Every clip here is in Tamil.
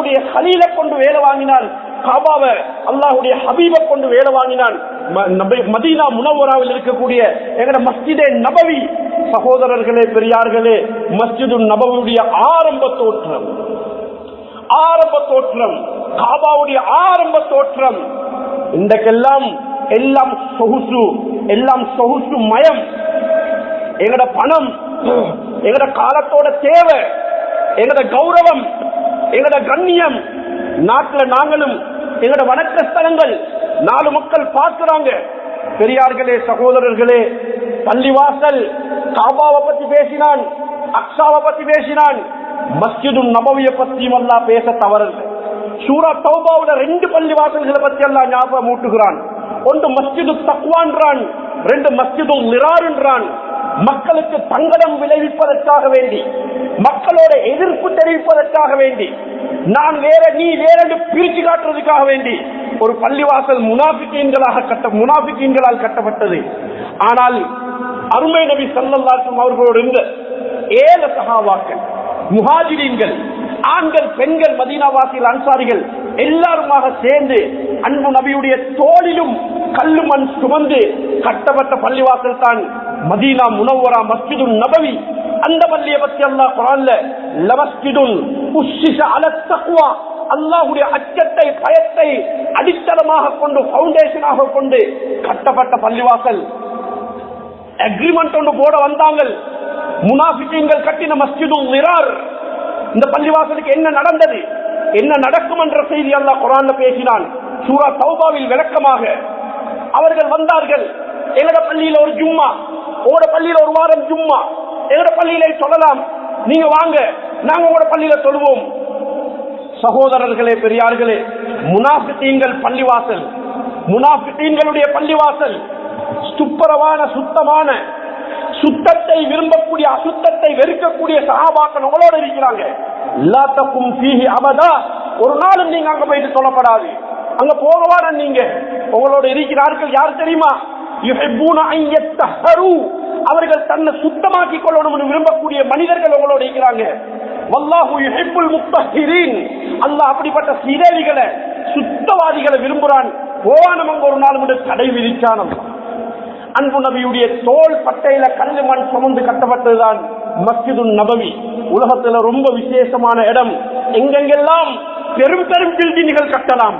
அல்லாஹ்வுடைய கலீலை கொண்டு வேலை வாங்கினான், காபாவை அல்லாஹ்வுடைய ஹபீபை கொண்டு வேலை வாங்கினான். மதீனா முனவ்வராவில் இருக்கக்கூடிய எங்கட மஸ்ஜிதே நபவி, சகோதரர்களே பெரியார்களே, மஸ்ஜிது நபவியுடைய ஆரம்ப தோற்றம், காபாவுடைய ஆரம்ப தோற்றம், இன்றைக்கெல்லாம் எல்லாம் சொகுசு மயம். எங்கட பணம், எங்கட காலத்தோட தேவை, எங்கட கௌரவம், எங்கட கண்ணியம், நாட்டில் நாங்களும் எங்கட வணக்க ஸ்தலங்கள் 4 மக்கள் பார்க்கிறாங்க. பெரியார்களே சகோதரர்களே, பள்ளிவாசல் காபாவை பத்தி பேசினான், அக்ஸாவை பத்தி பேசினான், மஸ்ஜிது நபவியை பத்தியும் அல்லாஹ் பேச தவறல்ல. சூரா தௌபாவுல 2 பள்ளிவாசல்களை பத்தி அல்லாஹ் ஞாபகம் ஊட்டுகிறான். ஒன்று மஸ்ஜிது தக்வான்றான், 2 மஸ்ஜிது மிரார்ன்றான். மக்களுக்கு தங்கடம் விளைவிப்பதற்காக வேண்டி, மக்களோட எதிர்ப்பு தெரிவிப்பதற்காக வேண்டி, நான் வேற நீ வேற பிரிச்சு காட்டுறதுக்காக வேண்டி ஒரு பள்ளிவாசல் முனாஃபிகீன்களால் கட்டப்பட்டது. ஆனால் அருமை நபி ஸல்லல்லாஹு அலைஹி வஸல்லம் அவர்களோடு இருந்த 7 சஹாபாக்கள், முஹாஜிரீன்கள், ஆண்கள், பெண்கள், மதீனாவாசிகள், அன்சாரிகள் எல்லாருமாக சேர்ந்து அன்பு நபியுடைய தோளிலும் கல்லு மண் சுமந்து கட்டப்பட்ட பள்ளிவாசல் தான் மதீனா முனவ்வரா மஸ்ஜிது நபவி. அந்த பள்ளியை பற்றி அல்லாஹ் குர்ஆன்ல லமஸ்ஜிதுன் உஸ்ஸிஸ அலத் தக்வா, அல்லாஹ்வுடைய அச்சத்தை பயத்தை அடித்தளமாக கொண்டு ஃபவுண்டேஷனாக கொண்டு கட்டப்பட்ட பள்ளிவாசல். அக்ரிமெண்ட் ஒன்று போட வந்தாங்க முனாஃபிகீன்கள் கட்டின மஸ்ஜிது மிரார். இந்த பள்ளிவாசலுக்கு என்ன நடந்தது, என்ன நடக்கும் என்ற செய்தி அல்லாஹ் குர்ஆன்ல பேசினான். சூரா தௌபாவில் விளக்கமாக அவர்கள் வந்தார்கள். எங்கட பள்ளியில ஒரு ஜும்மா, உங்களோட பள்ளியில ஒரு வாரம் ஜும்மா, எங்கட பள்ளியில சொல்லலாம், நீங்க வாங்க நாங்க உங்களோட பள்ளியில சொல்லுவோம். சகோதரர்களே பெரியார்களே, முனாஃபிகீன்கள் பள்ளிவாசல், முனாஃபிகீன்களுடைய பள்ளிவாசல் துப்புரவான சுத்தமான, சுத்தத்தை விரும்பக்கூடிய அசுத்தத்தை வெறுக்கக்கூடிய சஹாபாக்கள் உங்களோட இருக்கிறாங்க. லா தகும் ஃபீஹி அபதா, ஒரு நாளும் நீங்க அங்க போயிட்டு சொல்லப்படாது, அங்க போகவான நீங்க. உங்களோட இருக்கிறார்கள் யார் தெரியுமா? யுஹிப்பூன அன் யத்தஹரு, அவர்கள் தன்னை சுத்தமாக்கிக் கொள்ளணும் விரும்பக்கூடிய மனிதர்கள் உங்களோட இருக்கிறாங்க. வல்லாஹு யுஹிப்புல் முத்தஹிரீன், அல்லாஹ் அப்படிப்பட்ட சீதேவிகளை சுத்தவாதிகளை விரும்புறான். போவானம் அங்க ஒரு நாள் மட்டும் தடை விதிச்சான். அன்பு நபியுடைய தோல் பட்டையில கல்லு மண் சுமந்து கட்டப்பட்டதுதான் மஸ்ஜிது நபவி. உலகத்துல ரொம்ப விசேஷமான இடம். எங்கெங்கெல்லாம் பெரும் பெரும் பில்டிங்குகள் கட்டலாம்,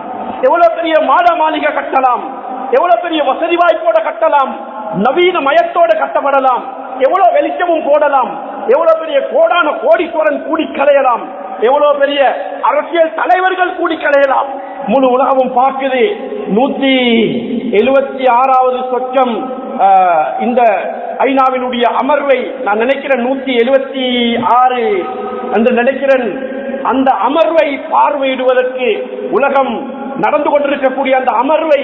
எவ்வளவு பெரிய மாட மாளிகை கட்டலாம், எவ்வளவு பெரிய வசதி வாய்ப்போட கட்டலாம், நவீன மயத்தோட கட்டப்படலாம், எவ்வளவு வெளிச்சமும் போடலாம், எவ்வளவு பெரிய கோடான கோடீஸ்வரன் கூடி கலையலாம், எவ்வளவு பெரிய அரசியல் தலைவர்கள் கூடி கலையலாம். முழு உலகமும் பார்க்குது. 176வது சொச்சம் இந்த ஐநாவினுடைய அமர்வை நான் நினைக்கிறேன் 176 என்று நினைக்கிறேன். அந்த அமர்வை பார்வையிடுவதற்கு உலகம் நடந்து கொண்டிருக்கக்கூடிய அந்த அமர்வை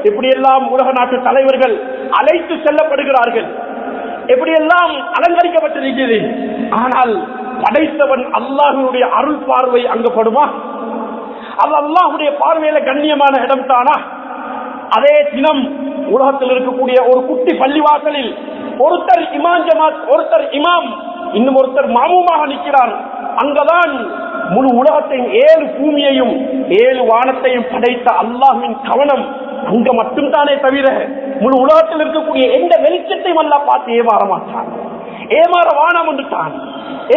எப்படியெல்லாம் உலக நாட்டு தலைவர்கள் அழைத்து செல்லப்படுகிறார்கள், எப்படியெல்லாம் அலங்கரிக்கப்பட்டிருக்கிறது. ஆனால் படைத்தவன் அல்லாஹ்வுடைய அருள் பார்வை அங்கு படுமா? அது அல்லாஹ்வுடைய பார்வையில கண்ணியமான இடம் தானா? அதே தினம் உலகத்தில் இருக்கக்கூடிய ஒரு குட்டி பள்ளிவாசலில் ஒருத்தர் இமாம் ஜமாத், ஒருத்தர் இமாம், இன்னும் ஒருத்தர் மாமூமாக நிற்கிறார். அங்கதான் முழு உலகத்தையும் 7 பூமியையும் 7 வானத்தையும் படைத்த அல்லாஹ்வின் கவனம் அங்க மட்டும்தானே தவிர முழு உலகத்தில் இருக்கக்கூடிய எந்த வெளிச்சத்தையும் அல்லாஹ் பார்த்து ஏமாற மாட்டான். ஏமாற வானம் என்று தான்.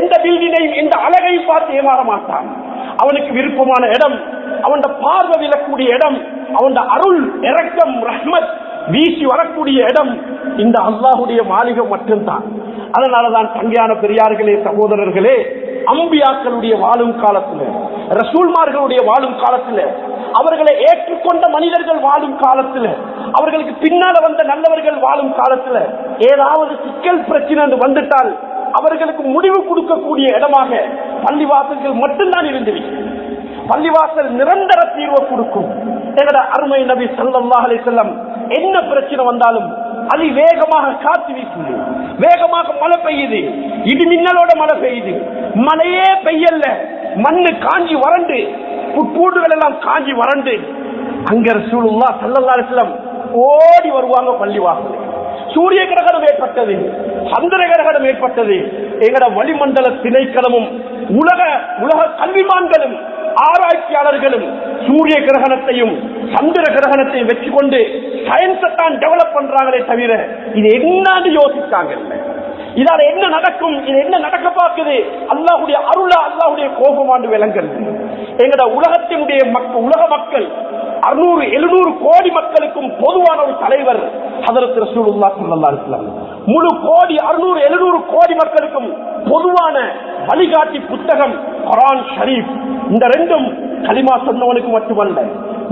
எந்த பில்டிங்கையும் எந்த அழகையும் பார்த்து ஏமாற மாட்டான். அவனுக்கு விருப்பமான இடம், அவன் பார்வை விழக்கூடிய இடம், அவன் அருள் இரக்கம் ரஹ்மத் வீசி வரக்கூடிய இடம் இந்த அல்லாஹ்வுடைய மாளிகை மட்டும்தான். அதனாலதான் தங்கையான பெரியார்களே சகோதரர்களே, அம்பியாக்களுடைய வாழும் காலத்துல, ரசூல்மார்களுடைய வாழும் காலத்துல, அவர்களை ஏற்றுக்கொண்ட மனிதர்கள் வாழும் காலத்துல, அவர்களுக்கு பின்னால வந்த நல்லவர்கள் வாழும் காலத்துல ஏதாவது சிக்கல் பிரச்சனை வந்துட்டால் அவர்களுக்கு முடிவு கொடுக்கக்கூடிய இடமாக பள்ளிவாசல்கள் மட்டும்தான் இருந்திருக்கு. பள்ளிவாசல் நிரந்தர தீர்வு கொடுக்கும். எங்கட அருமை நபி ஸல்லல்லாஹு அலைஹி வஸல்லம் என்ன பிரச்சனை வந்தாலும் அது வேகமாக காத்து வீசுது, வேகமாக மழை பெய்யுது, இடி மின்னலோட மழை பெய்யுது, மழையே பெய்யல, மண்ணு காஞ்சி வறண்டு, புட்பூண்டுகள் எல்லாம் காஞ்சி வறண்டு, அங்க ரசூலுல்லாஹ் ஸல்லல்லாஹு அலைஹி வஸல்லம் ஓடி வருவாங்க பள்ளிவாசல். சூரிய கிரகணம் ஏற்பட்டது, சந்திர கிரகணம் ஏற்பட்டது. எங்கட வளிமண்டல திணைக்களமும் உலக கல்விமான்களும் ஆராய்ச்சியாளர்களும் சூரிய கிரகணத்தையும் சந்திர கிரகணத்தையும் வச்சு கொண்டு சயின்ஸை தான் டெவலப் பண்றாங்களே தவிர இது என்னன்னு யோசிச்சாங்க. இதால என்ன நடக்கும், இது என்ன நடக்க பார்க்குது, அல்லாஹ்வுடைய அருளா அல்லாஹ்வுடைய கோபமாண்டு விளங்கல். எங்கட உலகத்தினுடைய உலக மக்கள் 600-700 கோடி மக்களுக்கும் பொதுவான ஒரு தலைவர் ஹஜ்ரத் ரசூலுல்லாஹ் ஸல்லல்லாஹு அலைஹி வஸல்லம். முழு கோடி 600-700 கோடி மக்களுக்கும் பொதுவான வழிகாட்டி புத்தகம் குர்ஆன் ஷரீஃப். இந்த ரெண்டும் கலிமா சொன்னவனுக்கு மட்டுமல்ல,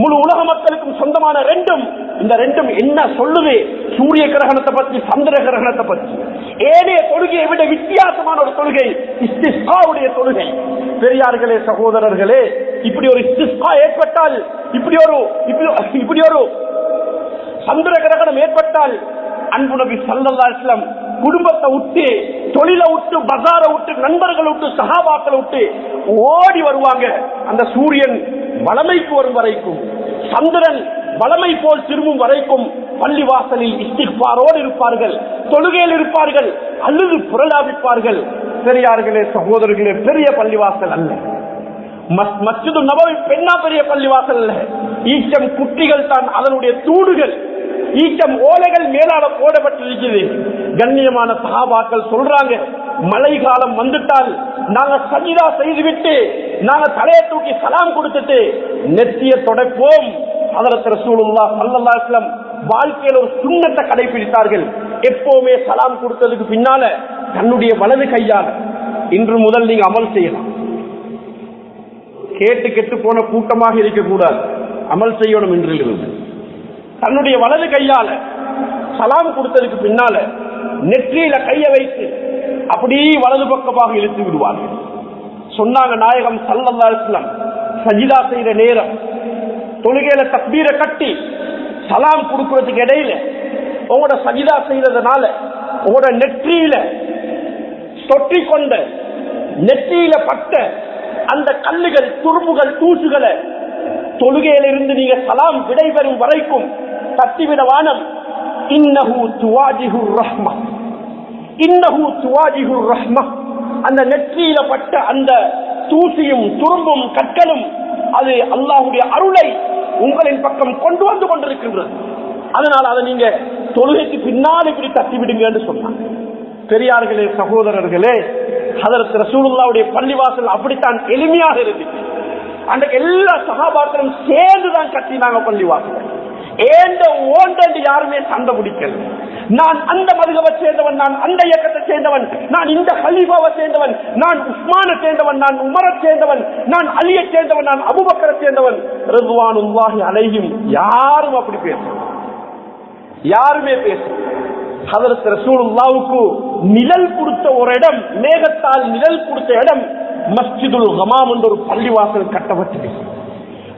முழு உலக மக்களுக்கும் சொந்தமான ரெண்டும். இந்த ரெண்டும் என்ன சொல்லுது? சூரிய கிரகணத்தை பற்றி, சந்திர கிரகணத்தை பற்றி. ஏனைய தொழுகையை விட வித்தியாசமான ஒரு தொழுகை இஸ்திஸ்காவுடைய தொழுகை. பெரியார்களே, சகோதரர்களே, இப்படி ஒரு இஸ்திஸ்கா ஏற்பட்டால், இப்படி ஒரு சந்திர கிரகணம் ஏற்பட்டால், அன்பு நபி ஸல்லல்லாஹு அலைஹி வஸல்லம் குடும்பத்தை விட்டு, தொழிலை விட்டு, பஜாரை விட்டு, நண்பர்களை விட்டு, சஹாபாக்களை விட்டு ஓடி வருவாங்க. அந்த சூரியன் வளமைக்கு வரும் வரைக்கும், சந்திரன் வளமை போல் திரும்பும் வரைக்கும் பள்ளிவாசலில் இஸ்திக்பாரோடு இருப்பார்கள், தொழுகையில் இருப்பார்கள், அல்லது புரளாவிப்பார்கள். பெரியார்களே, சகோதரர்களே, பெரிய பள்ளிவாசல் அல்ல. மஸ்ஜிது நபவி பெண்ணா பெரிய பள்ளிவாசல் அல்ல. ஈச்சம் குட்டிகள் தான் அதனுடைய தூடுகள். ஈச்சம் ஓலைகள் மேலால போடப்பட்டிருக்கிறது. கண்ணியமான சஹாபாக்கள் சொல்றாங்க, மழை காலம் வந்துட்டால் நாங்க சஜிதா செய்துவிட்டு, நாங்க தலையை தூக்கி சலாம் கொடுத்துட்டு நெத்திய தொடப்போம். ஹஜ்ரத் ரசூலுல்லாஹ் ஸல்லல்லாஹு அலைஹி வஸல்லம் வாழ்க்கையில் ஒரு சுன்னத்தை கடைபிடித்தார்கள். எப்பவுமே சலாம் கொடுத்ததுக்கு பின்னால தன்னுடைய வலது கையால, இன்று முதல் நீங்க அமல் செய்யலாம். கேட்டு கெட்டு போன கூட்டமாக இருக்கக்கூடாது, அமல் செய்யணும். இன்றிலிருந்து தன்னுடைய வலது கையால சலாம் கொடுத்ததுக்கு பின்னால நெற்றியில கைய வைத்து அப்படியே வலது பக்கமாக இழுத்து விடுவார்கள். சொன்னாங்க நாயகம் ஸல்லல்லாஹு அலைஹி வஸல்லம், சஜிதா செய்த நேரம் தொழுகையில தக்பீரை கட்டி சலாம் கொடுக்கிறதுக்கு இடையில உங்களோட சஜிதா செய்ததுனால உங்களோட நெற்றியில தொற்றி கொண்ட, நெற்றியில பட்ட அந்த கல்லுகள், துரும்புகள், தூசுகளை தொழுகையில இருந்து நீங்க சலாம் விடைபெறும் வரைக்கும் தட்டிவிட வானம். இன்னஹு துவாஜிஹுர் ரஹ்மா, இன்னஹு துவாஜிஹுர் ரஹ்மா. அந்த நெற்றியில பட்ட அந்த தூசியும் துரும்பும் கற்களும் அது அல்லாஹ்வுடைய அருளை உங்களின் பக்கம் கொண்டு வந்து கொண்டிருக்கின்றது. அதனால அதை நீங்க தொழுகைக்கு பின்னால் இப்படி தட்டி விடுங்க என்று சொன்னாங்க. பெரியார்களே, சகோதரர்களே, ஹஜ்ரத் ரசூலுல்லாஹ்வுடைய பள்ளிவாசல் அப்படித்தான் எளிமையாக இருந்துச்சு. அன்றைக்கு எல்லா சஹாபாக்களும் சேர்ந்துதான் கட்டினாங்க பள்ளிவாசல். ஏண்ட ஓண்டண்டு யாருமே சண்டை பிடிக்கல. நான் அந்த மதுகவை சேர்ந்தவன், நான் அந்த இயக்கத்தை சேர்ந்தவன், நான் இந்த கலீஃபாவை சேர்ந்தவன், நான் உஸ்மானை சேர்ந்தவன், நான் உமரை சேர்ந்தவன், நான் அலியை சேர்ந்தவன், நான் அபூபக்கரை சேர்ந்தவன், ரிضவானுல்லாஹி அலைஹிம். யாரும் அப்படி பேசல, யாருமே பேசல. ஹஜ்ரத் ரசூலுல்லாஹ்வுக்கு நிழல் கொடுத்த ஒரு இடம், மேகத்தால் நிழல் கொடுத்த இடம் மஸ்ஜிதுல் ஹமாம் என்ற ஒரு பள்ளிவாசல் கட்டப்பட்டது.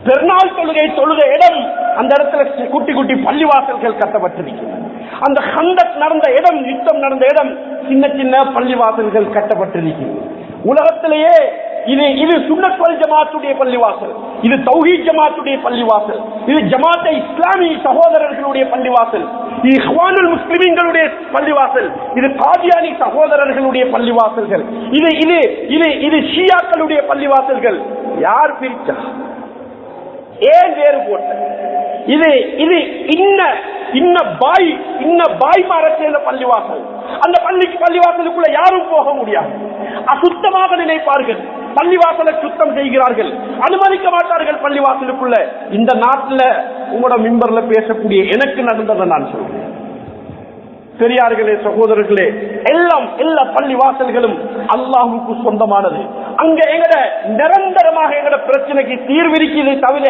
பெருநாள் தொழுகை இடம், அந்த இடத்துல குட்டி குட்டி பள்ளிவாசல்கள் கட்டப்பட்டிருக்கிறது. அந்த ஹந்தக் நடந்த இடம், யுத்தம் நடந்த இடம், சின்ன சின்ன பள்ளிவாசல்கள் கட்டப்பட்டிருக்கிறது. உலகத்திலேயே இது சுன்னத் வல் ஜமாத்துடைய பள்ளிவாசல், இது தௌஹீத் ஜமாத்துடைய பள்ளிவாசல், இது ஜமாத்தை இஸ்லாமிய சகோதரர்களுடைய பள்ளிவாசல், இது இஹ்வானுல் முஸ்லிமீன்களுடைய பள்ளிவாசல், இது காதியானி சகோதரர்களுடைய பள்ளிவாசல்கள், இது ஷியாக்களுடைய பள்ளிவாசல்கள். யார் பிரிச்சா? ஏன் வேறு போட்ட? இது இன்ன பாய் மாற சேர்ந்த பள்ளிவாசல். அந்த பள்ளிவாசலுக்குள்ள யாரும் போக முடியாது. அசுத்தமாக நினைப்பார்கள், பள்ளிவாசலை சுத்தம் செய்கிறார்கள், அனுமதிக்க மாட்டார்கள் பள்ளிவாசலுக்குள்ள. இந்த நாட்டில் உங்களோட மிம்பர்ல பேசக்கூடிய எனக்கு நடந்ததை நான் சொல்றேன். பெரியார்களே, சகோதரர்களே, எல்லா பள்ளிவாசல்களும் அல்லாஹ்வுக்கு சொந்தமானது. அங்க எங்கட நிரந்தரமாக எங்கட பிரச்சனைக்கு தீர்விருக்கிறதை தவிர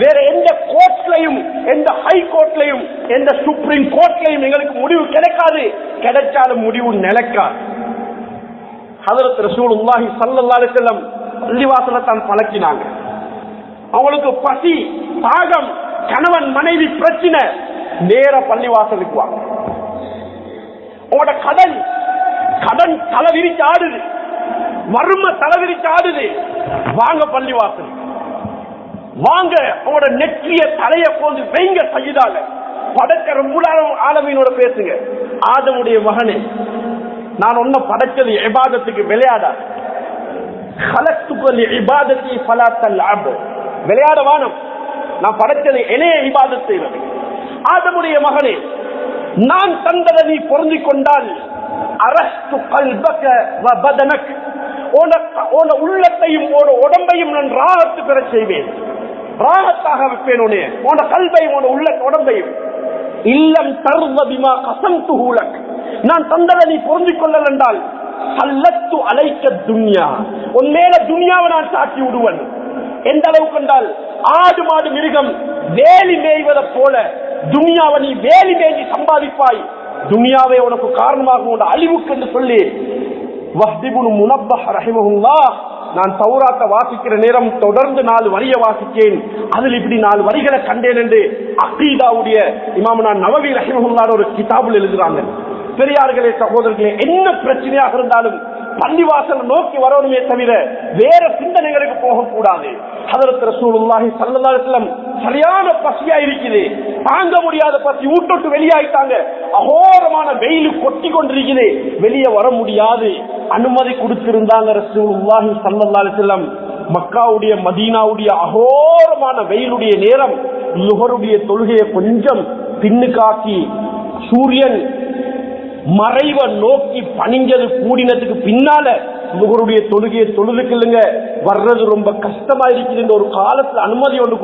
வேற எந்த கோர்ட்லையும், எந்த ஹை கோர்ட்லையும், எந்த சுப்ரீம் கோர்ட்லையும் எங்களுக்கு முடிவு கிடைக்காது. கிடைச்சாலும் முடிவு நிலைக்காது. ஹஜ்ரத் ரசூலுல்லாஹி ஸல்லல்லாஹு அலைஹி வஸல்லம் பள்ளிவாசலை தான் பழக்கினாங்க. அவங்களுக்கு பசி, தாகம், கணவன் மனைவி பிரச்சனை, நேர பள்ளிவாசலுக்கு வாங்க. உங்களோட கடன் தலைவிரிச்சு ஆடுது, வறுமை தலைவிரிச்சு ஆடுது, வாங்க பள்ளிவாசல் வாங்க. உங்களோட நெற்றிய தலைய போந்து வைங்க சஜிதால. படைக்கிற ஆலமீனோட பேசுங்க. ஆதமுடைய மகனே, நான் ஒன்னும் படைச்சது இபாதத்துக்கு விளையாட. விளையாட வானம், நான் படைத்தது என்னைய இபாதத் செய்வது. ஆதமுடைய மகனே, நான் தந்ததை நீ பொருந்திக் கொண்டால் அரஸ்து கல்பக வ பதனக், உள்ளத்தையும் உடம்பையும் நான் ராகத்து பெற செய்வேன், ராகத்தாக வைப்பேன். உன கல்பையும் உடம்பையும். இல்லம் தர்வபிமா கசம்துஹுலக், நான் தந்ததை நீ பொருந்திக் கொள்ளல் என்றால் சல்லத்து அலைக்க துன்யா, உன் மேல துன்யாவை நான் சாட்சி விடுவன். எந்த அளவுக்கு என்றால் ஆடு மாடு மிருகம் வேலி மேய்வதை போல துன்யாவை நீ வேலி மேய்ச்சி சம்பாதிப்பாய். துன்யாவை உனக்கு காரணமாக உன் அழிவுக்கு என்று சொல்லி வஹ்திபுன் முனப்பஹ் ரஹிமஹுல்லாஹ், நான் தௌராத்தை வாசிக்கிற நேரம் தொடர்ந்து 4 வரியை வாசித்தேன். அதில் இப்படி 4 வரிகளை கண்டேன் என்று அகீதாவுடைய இமாம் நவவி ரஹிமஹுல்லாஹ் ஒரு கிதாபில் எழுதுறாங்க. பெரியார்களே, சகோதரர்களே, என்ன பிரச்சனையாக இருந்தாலும் பள்ளிவாசல் நோக்கி வரணுமே தவிர வேற சிந்தனைகளுக்கு போகக்கூடாது. ஹதரத் ரசூலுல்லாஹி ஸல்லல்லாஹு அலைஹி வஸல்லம் சரியான பசியா இருக்குது, தாங்க முடியாத பசி, ஊட்டோட்டு வெளியாயிட்டாங்க. அகோரமான வெயில் கொட்டி கொண்டிருக்குது, வெளியே வர முடியாது. அனுமதி கொடுத்திருந்தாங்க ரசூலுல்லாஹி ஸல்லல்லாஹு அலைஹி வஸல்லம். மக்காவுடைய மதீனாவுடைய அகோரமான வெயிலுடைய நேரம் லுஹருடைய தொழுகையை கொஞ்சம் பின்னுக்காக்கி சூரியன் மறைவ நோக்கி பணிஞ்சது கூடினதுக்கு பின்னால லுஹருடைய தொழுகையை தொழுதுக்குள்ளுங்க வர்றது ரொம்ப கஷ்டமா இருக்குது. ஒரு காலத்துல அனுமதி ஒன்று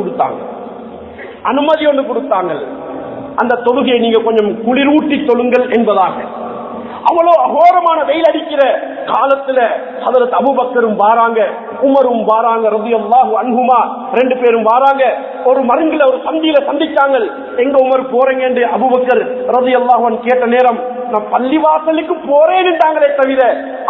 கொடுத்தாங்க. அந்த தொழுகையை நீங்க கொஞ்சம் குளிரூட்டி தொழுங்கள் என்பதாக. அவ்வளோ அகோரமான வெயில் அடிக்கிற காலத்துல ஹதரத் அபூபக்கரும் வாராங்க, உமரும் வாராங்க ரலியல்லாஹு அன்ஹுமா, 2 பேரும் வாராங்க. ஒரு மருங்குல ஒரு சந்தியில சந்திச்சாங்க. எங்க உமர் போறீங்க என்று அபூபக்கர் ரலியல்லாஹு அன்ஹு கேட்ட நேரம், நான் பள்ளிவாசலுக்கு போறேன்னுட்டாங்களே தவிர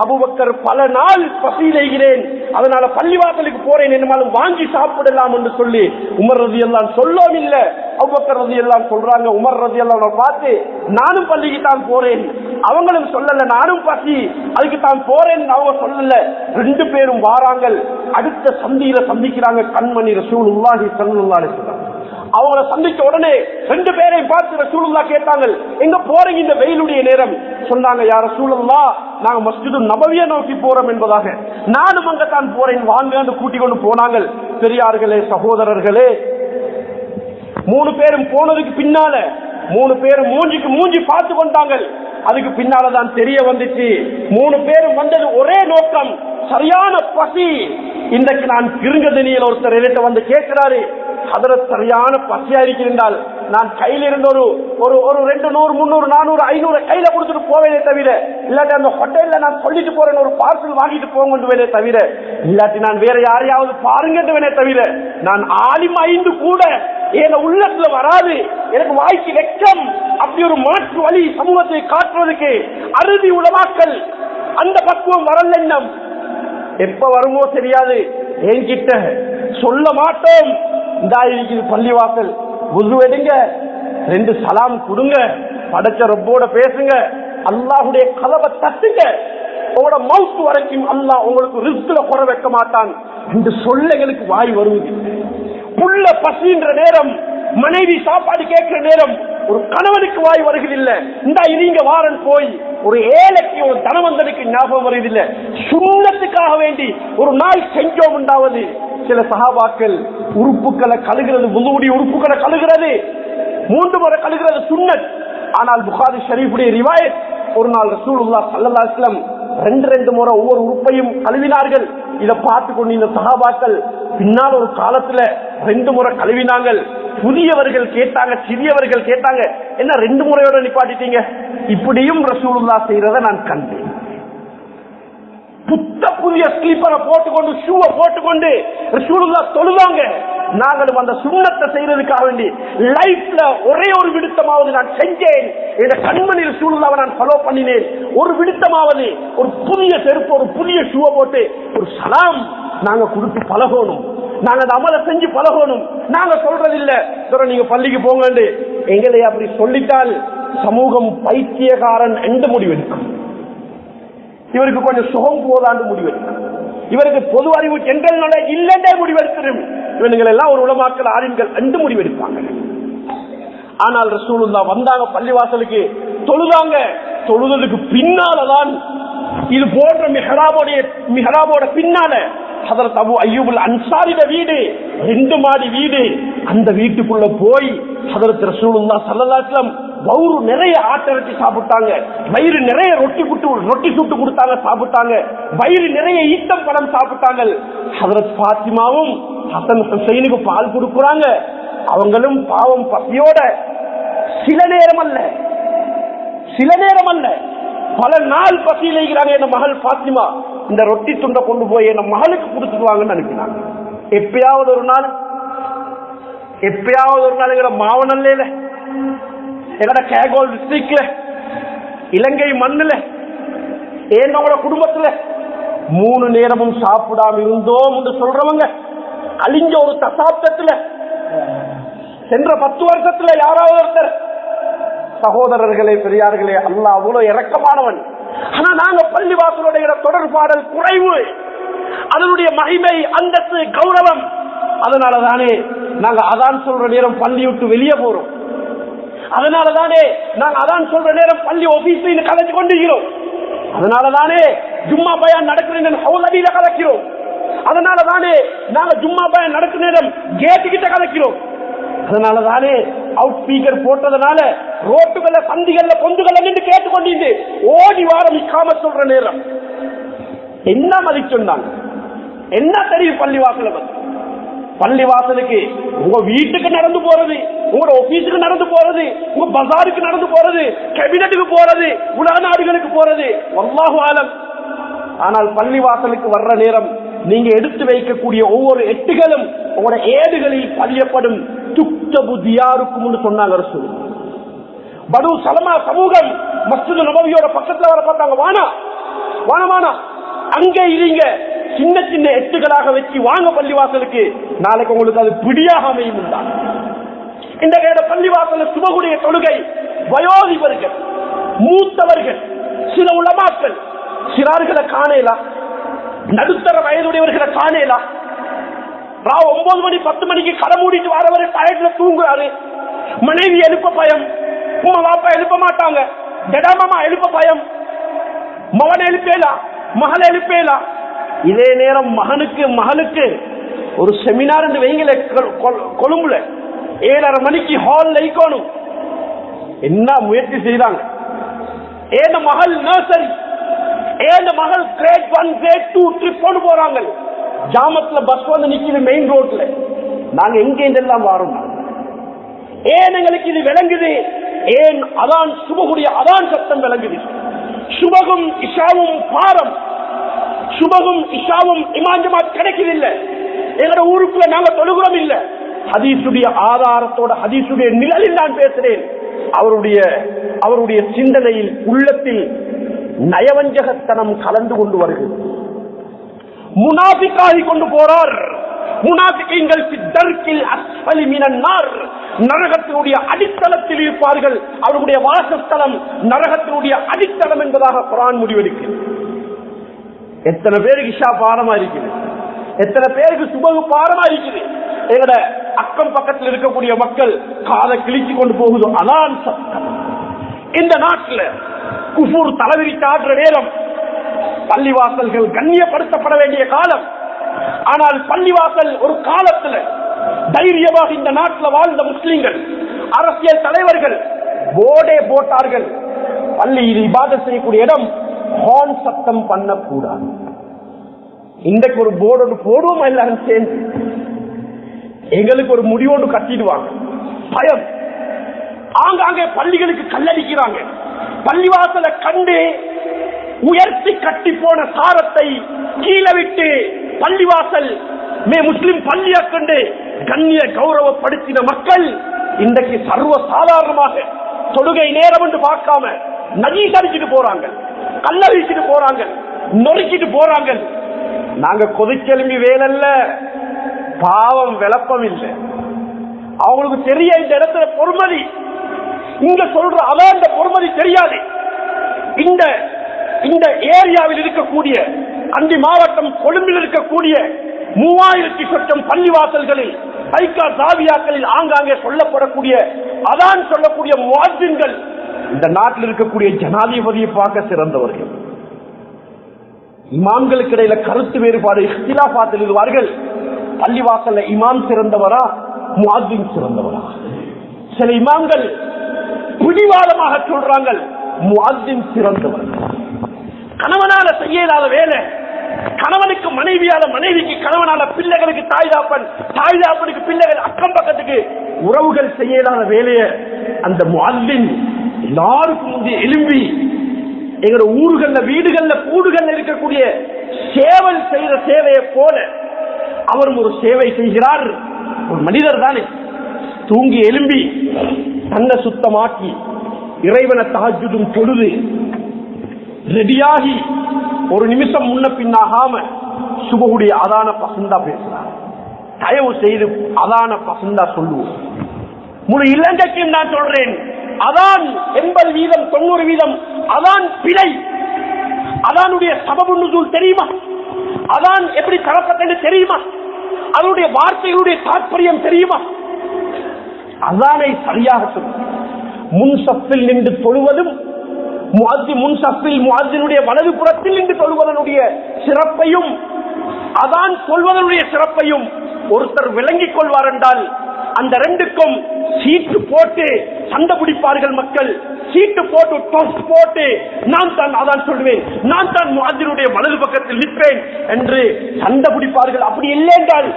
அபூபக்கர் பல நாள் பசியிலேகிறேன், அதனால பள்ளிவாசலுக்கு போறேன், என்னமாலும் வாங்கி சாப்பிடலாம் என்று சொல்லி உமர் ரலியல்லாஹு சொல்லவும் இல்லை. அபூபக்கர் ரலியல்லாஹு சொல்றாங்க, உமர் ரலியல்லாஹு பார்த்து, நானும் பள்ளிக்கு தான் போறேன், அவங்களும் சொல்லல, நானும் பசி அதுக்கு தான் போறேன் அவங்க சொல்லல. 2 பேரும் வாராங்க. அடுத்த சந்தியில சந்திக்கிறாங்க கண்மணி ரசூலுல்லாஹி ஸல்லல்லாஹு அலைஹி வஸல்லம். அவங்கள சந்திச்ச உடனே 2 பேரையும் பார்த்து ரசூலுல்லாஹ் கேட்டாங்க, எங்க போறீங்க இந்த வெயிலுடைய நேரம்? சொன்னாங்க, யா ரசூலுல்லாஹ், நாங்க மஸ்ஜிது நபவியை நோக்கி போறோம் என்பதாக. நானும் அங்கத்தான் போறேன், வாங்க கூட்டிக் கொண்டு போனாங்க. பெரியார்களே, சகோதரர்களே, 3 பேரும் போனதுக்கு பின்னால 3 பேரும் மூஞ்சிக்கு மூஞ்சி பார்த்து கொண்டாங்க. அதுக்கு பின்னாலதான் தெரிய வந்துச்சு, 3 பேரும் வந்தது ஒரே நோக்கம், சரியான பசி. இன்றைக்கு நான் கிருங்கதனியில் ஒருத்தர் என்கிட்ட வந்து கேட்கிறாரு, ஹதரத் சரியான பசியா இருக்கிறால் நான் கையில இருந்து ஒரு 200, 300, 400, 500 கையில கொடுத்துட்டு போவேனே தவிர, இல்லாட்டி அந்த ஹோட்டல்ல நான் சொல்லிட்டு போறேன் ஒரு பார்சல் வாங்கிட்டு போங்கன்னு தவிர, இல்லாட்டி நான் வேற யாரையாவது பாருங்கன்னு தவிர, நான் ஆலிம் 5 கூட என் உள்ளத்துல வராது. எனக்கு வாய்க்கு வெக்கம். அப்படி ஒரு மாற்று வழி சமூகத்தை காட்டுறதுக்கு அறுதி உலமாக்கல் அந்த பக்குவம் வரல. இன்னும் எப்ப வருமோ தெரியாது. என்கிட்ட சொல்ல மாட்டோம், இந்த பள்ளிவாசல் உது எடுங்க, 2 சலாம் கொடுங்க, படைச்ச ரப்போட பேசுங்க, அல்லாஹுடைய கதவை தட்டுங்க, உங்களோட மவுத் வரைக்கும் அல்லாஹ் உங்களுக்கு ரிஸ்க்ல குறை வைக்க மாட்டான் என்று சொல்ல எங்களுக்கு வாய் வருவது. புள்ள பசின்ற நேரம், மனைவி சாப்பாடு கேட்கிற நேரம் ஒரு கணவனுக்கு வாய் வருகிறதில்லை. இந்த நீங்க வாரன் போய் ஒரு ஏழைக்கு ஒரு தனவந்தனுக்கு ஞாபகம் வருவதில்லை. சுண்ணத்துக்காக வேண்டி ஒரு நாள் செஞ்சோம் உண்டாவது. சில சஹாபாக்கள் உறுப்புகளை கழுகிறது, முதுகுடி உறுப்புகளை கழுகிறது, 3 முறை கழுகிறது சுன்னத். ஆனால் புகாரி ஷரீஃபுடைய ரிவாயத், ஒரு நாள் ரசூலுல்லாஹ் ஸல்லல்லாஹு அலைஹி வஸல்லம் 2 முறை ஒவ்வொரு உறுப்பையும் கழுவினார்கள். இதை பார்த்து கொண்டு இந்த சஹாபாக்கள் பின்னால் ஒரு காலத்துல 2 முறை கழுவினாங்க. புதியவர்கள் கேட்டாங்க, சிறியவர்கள் கேட்டாங்க, என்ன 2 முறையோட நிப்பாட்டிட்டீங்க? இப்படியும் ரசூலுல்லாஹ் செய்யறத நான் கண்டேன். புத்த புதிய ஸ்லீப்பரை போட்டுக்கொண்டு, ஷூவை போட்டுக்கொண்டு ரசூலுல்லாஹ் தொழுவாங்க. நாங்களும் அந்த சுண்ணத்தை செய்யறதுக்காக வேண்டி லைஃப்ல ஒரே ஒரு விடுத்தமாவது நான் செஞ்சேன். இந்த கண்மணி ரசூலுல்லாஹ்வை நான் ஃபாலோ பண்ணினேன். ஒரு விடுத்தமாவது, ஒரு புதிய செருப்பு, ஒரு புதிய ஷூவை போட்டு ஒரு சலாம் நாங்க கொடுத்து பழகணும். நாங்க அந்த அமலை செஞ்சு பழகணும். நாங்க சொல்றதில்ல நீங்க பள்ளிக்கு போங்க, எங்களை அப்படி சொல்லிட்டால் சமூகம் பைத்தியகாரன் என்று முடிவெடுக்கும். இவருக்கு கொஞ்சம் சுகம் போதாண்டு முடிவெடுக்கும். இவருக்கு பொது அறிவு ஜெனரல் நாலேஜ் இல்லைன்றே முடிவெடுத்துடும். இவனுங்கள் எல்லாம் ஒரு உலமாக்கல் ஆளுங்கள் என்று முடிவெடுப்பாங்க. ஆனால் ரசூலுல்லாஹ் வந்தாங்க, பள்ளிவாசலுக்கு தொழுதாங்க. தொழுதலுக்கு பின்னால்தான் இது போன்ற மிஹராபோட பின்னால ஹதரத் அபூ அய்யூபுல் அன்சாரியோட வீடு 2 மாடி வீடு. அந்த வீட்டுக்குள்ள போய் ஹதரத் ரசூலுல்லாஹ் ஸல்லல்லாஹு அலைஹி வஸல்லம் வயிறு நிறைய ஆட்டிறைச்சி சாப்பிட்டாங்க, வயிறு நிறைய ரொட்டி சுட்டு கொடுத்தாங்க சாப்பிட்டாங்க, வயிறு நிறைய ஈட்டம் பழம் சாப்பிட்டாங்க. ஹதரத் ஃபாத்திமாவும் ஹசன் ஹுசைனுக்கு பால் கொடுக்குறாங்க. அவங்களும் பாவம் பசியோட சில நேரம் அல்ல பல நாள் பசியில் இருக்கிறாங்க. என் மகள் பாத்திமா இந்த ரொட்டி துண்டை கொண்டு போய் என் மகளுக்கு கொடுத்துருவாங்கன்னு நினைக்கிறாங்க. எப்பயாவது ஒரு நாள் எங்கட மாவனல்ல, எங்கட கேகோல் டிஸ்ட்ரிக்ட்ல, இலங்கை மண்ணுல, என்னோட குடும்பத்துல 3 நேரமும் சாப்பிடாம இருந்தோம் என்று சொல்றவங்க அழிஞ்ச ஒரு தசாப்தத்துல சென்ற 10 வருஷத்துல யாராவது ஒருத்தர். சகோதரர்களே, பெரியார்களே, அல்லாஹ் அவ்வளவு இரக்கமானவன். ஆனா நாங்க பள்ளிவாசலுடைய தொடர்பாடல் குறைவு, அதனுடைய மகிமை, அந்தஸ்து, கௌரவம். அதனாலதானே நாங்க அதான் சொல்ற நேரம் பள்ளி விட்டு வெளியே போறோம். அதனாலதானே நாங்க அதான் சொல்ற நேரம் பள்ளி ஆபீஸ்ல கலைச்சு கொண்டிருக்கிறோம். அதனாலதானே ஜும்மா பயான் நடக்கிற நேரம் ஹவுலடியில கலக்கிறோம். அதனாலதானே நாங்க ஜும்மா பயான் நடக்கிற நேரம் கேட்டு கிட்ட கலக்கிறோம். அதனாலதானே அவுட் ஸ்பீக்கர் போட்டதுனால ரோட்டுகள்ல சந்திகள்ல பொந்துகள்ல நின்று கேட்டுக்கொண்டு ஓடி வாரம் இக்காம சொல்ற நேரம் என்ன மதிச்சுண்டாங்க, என்ன தெரியும்? பள்ளிவாசலுக்கு உங்க வீட்டுக்கு நடந்து போறது, உங்களோட ஆபீஸுக்கு நடந்து போறது, உங்க பஜாருக்கு நடந்து போறது, கேபினட்டுக்கு போறது, உலக நாடுகளுக்கு போறது, வல்லாஹு ஆலம். ஆனால் பள்ளிவாசலுக்கு வர்ற நேரம் நீங்க எடுத்து வைக்கக்கூடிய ஒவ்வொரு எட்டுகளும் உங்களோட ஏடுகளில் பதியப்படும். துக்தபு தியாருக்கும் சொன்னாங்க ரசூல். பனு சலமா சமூகம் மஸ்ஜித் நபவியோட பக்கத்துல வர பார்த்தாங்க. வானா அங்கே இருங்க, சின்ன சின்ன எட்டுகளாக வச்சு வாங்க பள்ளிவாசலுக்கு, நாளைக்கு உங்களுக்கு அது பிடியாக அமையும் தான். இந்த பள்ளிவாசல் சுபகுடைய தொழுகை வயோதிபர்கள், மூத்தவர்கள், சில உலமாக்கள், சிறார்களை காணலாம், நடுத்தர வயதுடையவர்களை காணலாம். 9 மணி 10 மணிக்கு கடை மூடிட்டு வரவரை டயர்ட்ல தூங்குறாரு. மனைவி எழுப்ப பயம், உமா பாப்பா எழுப்ப மாட்டாங்க, ஜடாமாமா எழுப்ப பயம், மகன் எழுப்பேலாம், மகள் எழுப்பேலாம். இதே நேரம் மகளுக்கு ஒரு செமினார் வைங்கள கொழும்புல 7:30 மணிக்கு ஹால் இருக்கணும். என்ன முயற்சி செய்யறாங்க? ஏன் மகள் நர்சரி, ஏன் மகள் கிரேட் 1 கிரேட் 2 ட்ரிப் கொண்டு போறாங்க. ஜாமத்துல பஸ் வந்து நிக்குது மெயின் ரோட்ல. நாங்க எங்க இதெல்லாம் வரோம்? ஏன் எங்களுக்கு இது விளங்குது? ஏன் அதான் சுபகுடைய அதான் சத்தம் விளங்குது? சுபகும் இஷாவும் பாரம், சுபகும் இஷாவும் இமாம் ஜமாத் கிடைக்குது இல்ல. எங்களோட ஊருக்குள்ள நாங்க தொழுகிறோம் இல்ல. ஹதீசுடைய ஆதாரத்தோட, ஹதீசுடைய நிழலில் நான் பேசுறேன். அவருடைய சிந்தனையில், உள்ளத்தில் நயவஞ்சகத்தனம் கலந்து கொண்டு வருகிறது. முனாஃபிக்காகி கொண்டு போறார். முனாஃபிகீன்கள் சித்தர்க்கில் அஸ்ஃபலி மினன் நார், நரகத்தினுடைய அடித்தளத்தில் இருப்பார்கள். அவருடைய வாசஸ்தலம் நரகத்தினுடைய அடித்தளம் என்பதாக குர்ஆன் முடிவெடுக்கிறது. எத்தனை பேருக்கு இஷா பாரமா இருக்குது, எத்தனை பேருக்கு சுபகு பாரமா இருக்குது. எங்கட அக்கம் பக்கத்தில் இருக்கக்கூடிய மக்கள் காதை கிழிச்சு கொண்டு போகுது அதான் சத்தம். இந்த நாட்டில் குஃபூர் தலைவிரித்தாடுற நேரம் பள்ளிவாசல்கள் கண்ணியப்படுத்தப்பட வேண்டிய காலம். ஆனால் பள்ளிவாசல் ஒரு காலத்துல தைரியமாக இந்த நாட்டில் வாழ்ந்த முஸ்லிம்கள், அரசியல் தலைவர்கள் போர்டே போட்டார்கள், பள்ளியில் இபாதத் செய்யக்கூடிய இடம் ஹார்ன் சத்தம் பண்ணக்கூடாது. இன்றைக்கு ஒரு போர்டு போடுவோம், எல்லாரும் சேர்ந்து எங்களுக்கு ஒரு முடிவோடு கட்டிடுவாங்க. பயம். ஆங்காங்கே பள்ளிகளுக்கு கல்லடிக்கிறாங்க. பள்ளிவாசலை கண்டு உயர்த்தி கட்டி போன சாரத்தை கீழே விட்டு பள்ளிவாசல் முஸ்லிம் பள்ளியை கண்டு கண்ணிய கௌரவப்படுத்தின மக்கள் இன்றைக்கு சர்வ சாதாரணமாக தொழுகை நேரம் என்று பார்க்காம நஜீஸ் அடிச்சுட்டு போறாங்க, கல்ல வீசிட்டு போறாங்க, நொறுக்கிட்டு போறாங்க. நாங்க கொதிச்செலும்பி வேலல்ல, பாவம் விளப்பம் இல்லை. அவங்களுக்கு தெரிய இந்த இடத்துல பொறுமதி, இங்க சொல்ற அதான் இந்த பொறுமதி தெரியாது. இந்த ஏரியாவில் இருக்கக்கூடிய அண்டி மாவட்டம் கொழும்பில் இருக்கக்கூடிய 3000 சொச்சம் பள்ளிவாசல்களில், ஐக்கா தாவியாக்களில் ஆங்காங்கே சொல்லப்படக்கூடிய அதான் சொல்லக்கூடிய முஅஜ்ஜின்கள் இந்த நாட்டில் இருக்கக்கூடிய ஜனாதிபதியை பார்க்க சிறந்தவர்கள். இமாம்களுக்கு இடையில கருத்து வேறுபாடு இஹ்திலாஃபாத் எழுதுவார்கள். பள்ளிவாசல்ல இமாம் சிறந்தவரா முஅத்தின் சிறந்தவரா? சில இமாம்கள் பிடிவாதமாக சொல்றாங்க முஅத்தின் சிறந்தவர். கணவனால செய்யலாத வேலை, கணவனுக்கு மனைவியால, மனைவிக்கு கணவனால, பிள்ளைகளுக்கு தாய்தாப்பன், தாய்தாப்பனுக்கு பிள்ளைகள், அக்கம் பக்கத்துக்கு உறவுகள் செய்யலாத வேலையை அந்த முஅத்தின் எல்லாருக்கும் முந்தைய எழும்பி எங்களோட ஊர்கள்ல, வீடுகள்ல, கூடுகள்ல இருக்கக்கூடிய சேவல் செய்த சேவையை போல அவரும் ஒரு சேவை செய்கிறார். ஒரு மனிதர் தானே, தூங்கி எழும்பி தன்னை சுத்தமாக்கி இறைவனை தஹஜ்ஜுதும் தொழுது ரெடியாகி ஒரு நிமிஷம் முன்ன பின்னாகாம சுபஹுடைய அதான பசந்தா பேசுறார். தயவு செய்து அதான பசந்தா சொல்லுவோம். முழு இலங்கைக்கும் நான் சொல்றேன், அதான் 80%, 90% அதான் பிழை. அதானுடைய சபபு நுசூல் தெரியுமா? அதான் எப்படி தரப்பட்டது தெரியுமா? அதனுடைய வார்த்தைகளுடைய தாற்பயம் தெரியுமா? அதானை சரியாக சொல்லும். முன்சப்பில் நின்று தொழுவதும் முன்சப்பில் முஅத்தினுடைய வலது புறத்தில் நின்று தொழுவதனுடைய சிறப்பையும் அதான் சொல்வதனுடைய சிறப்பையும் ஒருத்தர் விளங்கிக் கொள்வார் என்றால் அந்த ரெண்டுக்கும் சீட்டு போட்டு சண்டை பிடிப்பார்கள் மக்கள். சீட்டு போட்டு டொஸ் போட்டு நான் தான் அதான் சொல்வேன், நான் தான் முஅத்தினுடைய வலது பக்கத்தில் நிற்பேன் என்று சண்டை பிடிப்பார்கள். அப்படி இல்லை என்றால்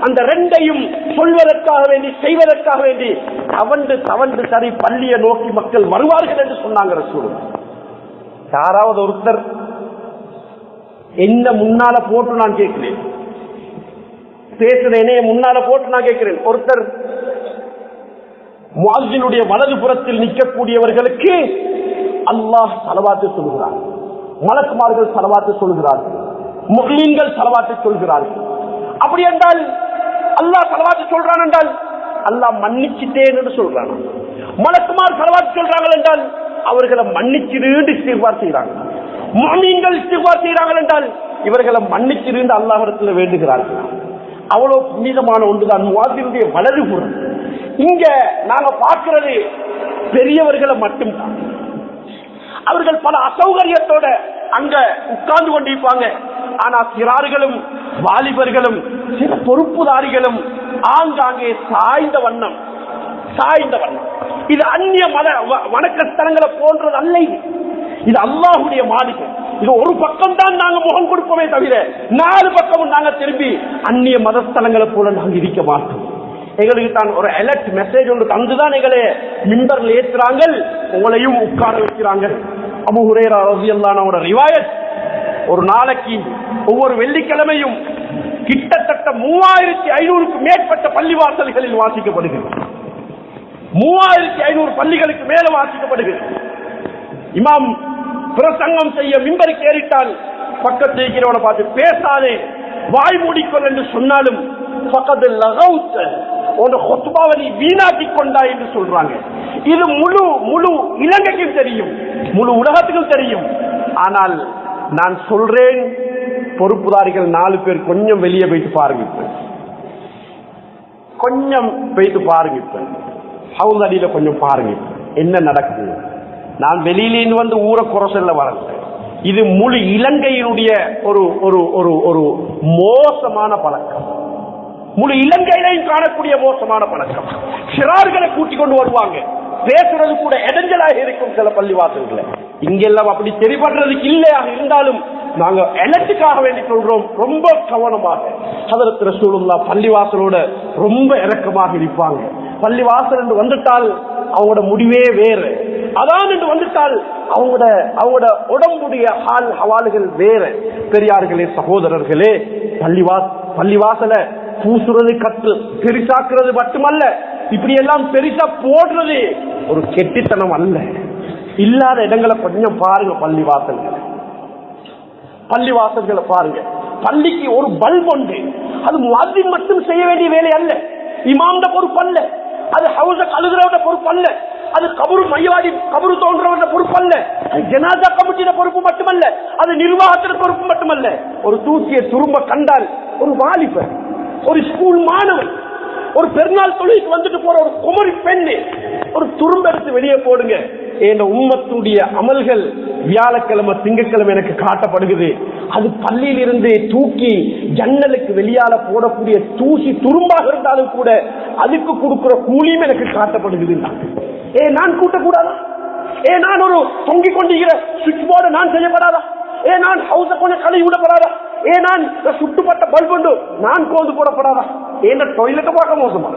அந்த ரெண்டையும் சொல்வதற்காக வேண்டி, செய்வதற்காக வேண்டி தவண்டு தவண்டு சரி பள்ளியை நோக்கி மக்கள் வருவார்கள் என்று சொன்னாங்க ரசூல். யாராவது ஒருத்தர் என்ன முன்னால போட்டு நான் கேட்கிறேன், பேசுறேனே முன்னால போட்டு நான் கேட்கிறேன், ஒருத்தர் முஅத்தினுடைய வலது புறத்தில் நிற்கக்கூடியவர்களுக்கு அல்லாஹ் ஸலவாத்து சொல்கிறார், மலக்குமார்கள் ஸலவாத்து சொல்கிறார்கள், முஃமின்கள் ஸலவாத்து சொல்கிறார்கள். அப்படி என்றால் அல்லாஹ் ஸலவாத்து சொல்றான் என்றால் அல்லாஹ் மன்னிச்சிட்டேன் என்று சொல்றான். மலக்குமார் ஸலவாத்து சொல்றாங்க என்றால் அவர்களை மன்னிச்சிருந்து இஸ்திக்பார் செய்றாங்க. முஃமின்கள் இஸ்திக்பார் செய்றாங்க என்றால் இவர்களை மன்னிச்சிருந்து அல்லாஹ்விடத்தில் வேண்டுகிறார்கள். அவ்வளவு புனிதமான ஒன்றுதான் முஅத்தினுடைய வலது புறம். இங்க நாங்க பார்க்கிறது பெரியவர்களை மட்டும்தான். அவர்கள் பல அசௌகரியத்தோட அங்க உட்கார்ந்து கொண்டிருப்பாங்க. ஆனா சிறார்களும் வாலிபர்களும் சில பொறுப்புதாரிகளும் ஆங்காங்கே சாய்ந்த வண்ணம். இது அந்நிய மத வணக்கஸ்தலங்களை போன்றது அல்ல. இது அல்லாஹ்வுடைய மாளிகை. இது ஒரு பக்கம் தான் நாங்க முகம் கொடுப்போமே தவிர 4 பக்கமும் நாங்க திரும்பி அந்நிய மதஸ்தலங்களை போல நாங்க இருக்க மாட்டோம். எங்களுக்கு தான் ஒரு அலர்ட் மெசேஜ் ஒன்று தந்துதான் எங்களை மிம்பர்ல ஏற்றுறாங்க, உங்களையும் உட்கார வைக்கிறாங்க. அபூ ஹுரைரா ரலியல்லாஹு அன்ஹு ரிவாயத், ஒரு நாளைக்கு ஒவ்வொரு வெள்ளிக்கிழமையும் கிட்டத்தட்ட 3500க்கு மேற்பட்ட பள்ளிவாசல்களில் வாசிக்கப்படுகிறது. 3500 பள்ளிகளுக்கு மேல வாசிக்கப்படுகிறது. இமாம் பிரசங்கம் செய்ய மிம்பருக்கு ஏறிட்டால் பக்கத்தில் இருக்கிறவனை பார்த்து பேசாதே, வாய் மூடிக்கொள் என்று சொன்னாலும் பக்கத்தில் வீணாக்கி கொண்டா என்று சொல்றாங்க. இது முழு இலங்கைக்கும் தெரியும், முழு உலகத்துக்கும் தெரியும். ஆனால் நான் சொல்றேன், பொறுப்புதாரிகள் 4 பேர் கொஞ்சம் வெளியே போயிட்டு பாருங்க, கொஞ்சம் போயிட்டு பாருங்க, ஹவுஸ் அடியில கொஞ்சம் பாருங்க என்ன நடக்குது. நான் வெளியிலேந்து வந்து ஊரை குறை சொல்ல வரல. இது முழு இலங்கையினுடைய ஒரு ஒரு ஒரு ஒரு மோசமான பழக்கம், முழு இலங்கையிலையும் காணக்கூடிய மோசமான பழக்கம். சிறார்களை கூட்டிக் கொண்டு வருவாங்க, பேசுறது கூட இடைஞ்சலாக இருக்கும் சில பள்ளிவாசல்களை. இங்கெல்லாம் அப்படி தெரிபடுறதுக்கு இல்லையாக இருந்தாலும் நாங்க எலக்ட்ரிக்காக வேண்டி சொல்றோம், ரொம்ப கவனமாக. ஹதரத் ரசூலுல்லாஹ் பள்ளிவாசலோட ரொம்ப இரக்கமாக இருப்பாங்க. பள்ளிவாசல் என்று வந்துட்டால் அவங்களோட முடிவே வேறு, அதான் என்று வந்துட்டால் அவங்களோட உடம்புடைய ஹவால்கள் வேறு. பெரியார்களே, சகோதரர்களே, பள்ளிவாசல பூசுறது, கட்டு பெரிசாக்குறது மட்டுமல்ல, இப்படி எல்லாம் பெரிசா போடுறது ஒரு கெட்டித்தனம் அல்ல. இல்லாத இடங்களை கொஞ்சம் பாருங்க, பள்ளிவாசல்களை பாருங்க. பள்ளிக்கு ஒரு பல்ப் உண்டு, அது முஅத்தின் மட்டும் செய்ய வேண்டிய வேலை அல்ல, இமாம்ட பொறுப்பு அல்ல, அது ஹவுஸ கழுகுறவட பொறுப்பு அல்ல, அது கபரு மையவாடி கபரு தோன்றவட பொறுப்பு அல்ல, அது ஜனாசா கமிட்டியோட பொறுப்பு மட்டுமல்ல, அது நிர்வாகத்தின பொறுப்பு மட்டுமல்ல. ஒரு தூக்கிய துரும்ப கண்டால் ஒரு வாலிபர், ஒரு ஸ்கூல் மாணவன், ஒரு பெருநாள் தொழிலுக்கு வந்துட்டு போற ஒரு குமரி பெண்ணு ஒரு துரும்ப எடுத்து வெளியே போடுங்க, என் உம்மத்துடைய அமல்கள் வியாழக்கிழமை திங்கட்கிழமை எனக்கு காட்டப்படுகிறது. அது பள்ளியில் இருந்து தூக்கி ஜன்னலுக்கு வெளியால போடக்கூடிய தூசி துரும்பாக இருந்தாலும் கூட அதுக்கு கொடுக்கிற கூலியும் எனக்கு காட்டப்படுகிறது. நான் கூட்டக்கூடாதா? நான் ஒரு தொங்கிக் கொண்டிருக்கிற சுவிட்ச் போர்டு நான் செய்யப்படாதா? நான் ஹவுஸ கொஞ்சம் கழுவி விடப்படாதா? நான் சுட்டுப்பட்ட பல்பு நான் கோந்து போடப்படாதா? என் டொய்லெட்டை பார்க்க மோசமா,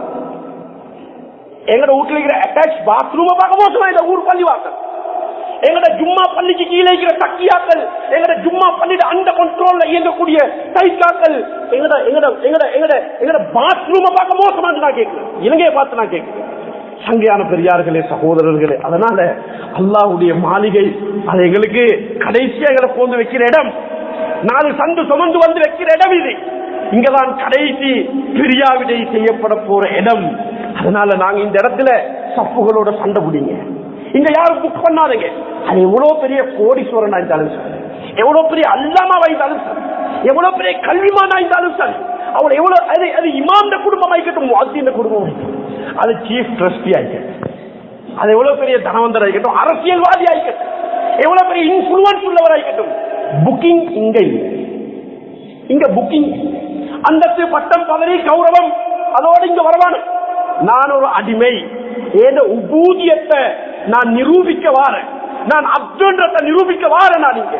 எங்கட வீட்டுல இருக்கிற அட்டாச் பாத்ரூம் பார்க்க மோசமா இந்த ஊர் பள்ளி வாசல், எங்கட ஜும்மா பள்ளிக்கு கீழே இருக்கிற தக்கியாக்கள், எங்கட ஜும்மா பள்ளியில அந்த கண்ட்ரோல்ல இயங்கக்கூடிய தைக்காக்கள், எங்கட எங்கட எங்கட எங்கட எங்கட பாத்ரூம் பார்க்க மோசமா நான் கேட்கிறேன். இலங்கையை பார்த்து நான் கேட்கிறேன். சங்கையான பெரியார்களே, சகோதரர்களே, அதனால அல்லாஹ்வுடைய மாளிகை அது எங்களுக்கு கடைசியா எங்களை போந்து வைக்கிற இடம், 4 சந்து சுமந்து வந்து வைக்கிற இடம் இது. இங்கதான் கடைசி பிரியாவிடை செய்யப்பட போற இடம். அதனால நாங்க இந்த இடத்துல சப்புகளோட சண்டை பிடிங்க. இங்க யாரும் புக் பண்ணாதீங்க. அது எவ்வளவு பெரிய கோடீஸ்வரன் ஆயிருந்தாலும் சார், எவ்வளவு பெரிய அல்லாமா வாய்ந்தாலும் சார், எவ்வளவு பெரிய கல்விமான் ஆயிருந்தாலும் சார், அவள் எவ்வளவு அது இமாம் குடும்பம் ஆயிக்கட்டும், வாத்திய குடும்பம் ஆயிக்கட்டும், அது சீஃப் ட்ரஸ்டி ஆயிக்கட்டும், அது எவ்வளவு பெரிய தனவந்தர் ஆயிக்கட்டும், அரசியல்வாதி ஆயிக்கட்டும், எவ்வளவு பெரிய இன்ஃபுளுவன்ஸ் உள்ளவர் ஆயிக்கட்டும், புக்கிங் இங்க இல்லை. இங்க புக்கிங் அந்தஸ்து பட்டம் பதவி கௌரவம் அதோடு இங்க வரவான. நான் ஒரு அடிமை, ஏதோ உபூதியத்தை நான் நிரூபிக்க வாரேன், நான் அப்துன்றத நிரூபிக்க வாரேன். நான் இங்க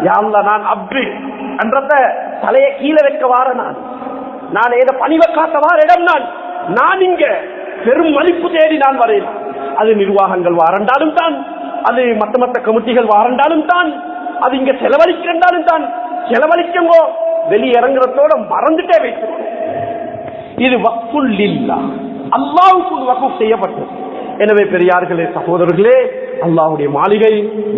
யாருல நான் அப்து என்றத தலையை கீழே வைக்க வாரேன். நான் ஏதோ பணிவை காட்ட வார இடம். நான் இங்க பெரும் மதிப்பு தேடி நான் வரேன். அது நிர்வாகங்கள் வாரண்டாலும் தான், அது மத்த கமிட்டிகள் வாரண்டாலும் தான், அது இங்க செலவழிக்கிறாலும் தான். செலவழிக்கங்கோ வெளியிறங்குறதோட மறந்துட்டே வைக்கிறோம். இது வக்ஃபுல் லில்லாஹ், அல்லாஹ்வுக்கு வக்ஃப் செய்யப்பட்டது. எனவே பெரியார்களே, சகோதரர்களே, அல்லாஹ்வுடைய மாளிகை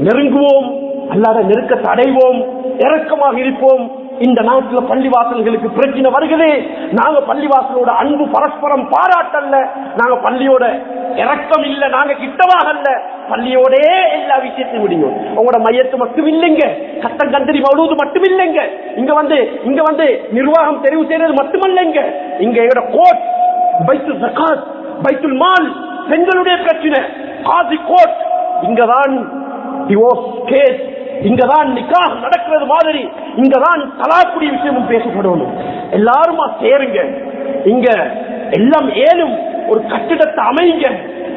நெருங்குவோம், அல்லாஹ்வை நெருக்கத்தை அடைவோம், இரக்கமாக இருப்போம். இந்த நாட்டில் பள்ளிவாசல்களுக்கு பிரச்சனை வருகிறது. நாங்க பள்ளிவாசலோட அன்பு பரஸ்பரம் பாராட்டல்ல, நாங்க பள்ளியோட இரக்கம் இல்ல, நாங்க கிட்டவாக அல்ல, பள்ளியோட எல்லா விஷயத்தையும் முடியும். உங்களோட மையத்து மட்டும் இல்லைங்க, சட்டம் கந்தரி மௌலூது மட்டும் இல்லைங்க, இங்க வந்து நிர்வாகம் தெரிவு செய்யறது மட்டுமல்லைங்க. இங்க எங்களோட கோர்ட், பைத்துல் ஜகாத், பைத்துல் மால், பெண்களுடைய பிரச்சனை, காசி கோர்ட், இங்கதான் டிவோர்ஸ் கேஸ், இங்கதான் நிக்காஹ் நடக்கிறது மாதிரி, இங்கதான் தலாக்குடைய விஷயமும் பேசப்படணும். எல்லாருமா சேருங்க, இங்க எல்லாம் ஏழும் ஒரு கட்டிடத்தை அமைங்க,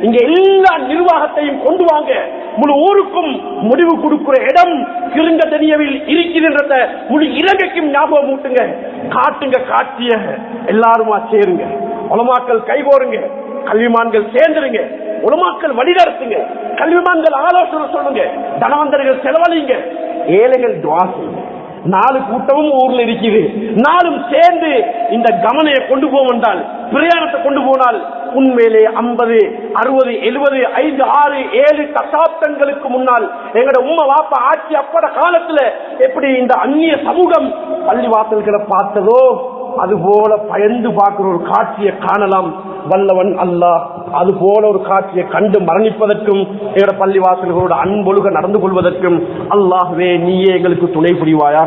இங்க எல்லா நிர்வாகத்தையும் கொண்டு வாங்க. முழு ஊருக்கும் முடிவு கொடுக்கிற இடம் கிருங்கதனியவில் இருக்கிறத முழு இலங்கைக்கும் ஞாபகம் ஊட்டுங்க, காட்டுங்க காட்சிய. எல்லாருமா சேருங்க, உலமாக்கள் கைகோருங்க, கல்விமான்கள் சேர்ந்துருங்க, உலமாக்கள் வழிநடத்துங்க, கல்விமான்கள் ஆலோசனை சொல்லுங்க, தனவந்தர்கள் செலவழிங்க, ஏழைகள் துஆ செய்யுங்க. 4 கூட்டமும் ஊர்ல இருக்குது, 4ம் சேர்ந்து இந்த கவனையை கொண்டு போவென்றால், பிரயாணத்தை கொண்டு போனால் உண்மையிலே 50, 60, 70, 5, 6, 7 தசாப்தங்களுக்கு முன்னால் எங்கட உம்மா வாப்பா ஆட்சி அப்பட காலத்துல எப்படி இந்த அந்நிய சமூகம் பள்ளிவாசல்களை பார்த்ததோ அதுபோல பயந்து பார்க்கிற ஒரு காட்சியை காணலாம். வல்லவன் அல்லாஹ் அது போல ஒரு காட்சியை கண்டு மரணிப்பதற்கும் எங்களோட பள்ளிவாசல்களோட அன்பொழுக நடந்து கொள்வதற்கும் அல்லாஹ்வே நீயே எங்களுக்கு துணை புரிவாயா.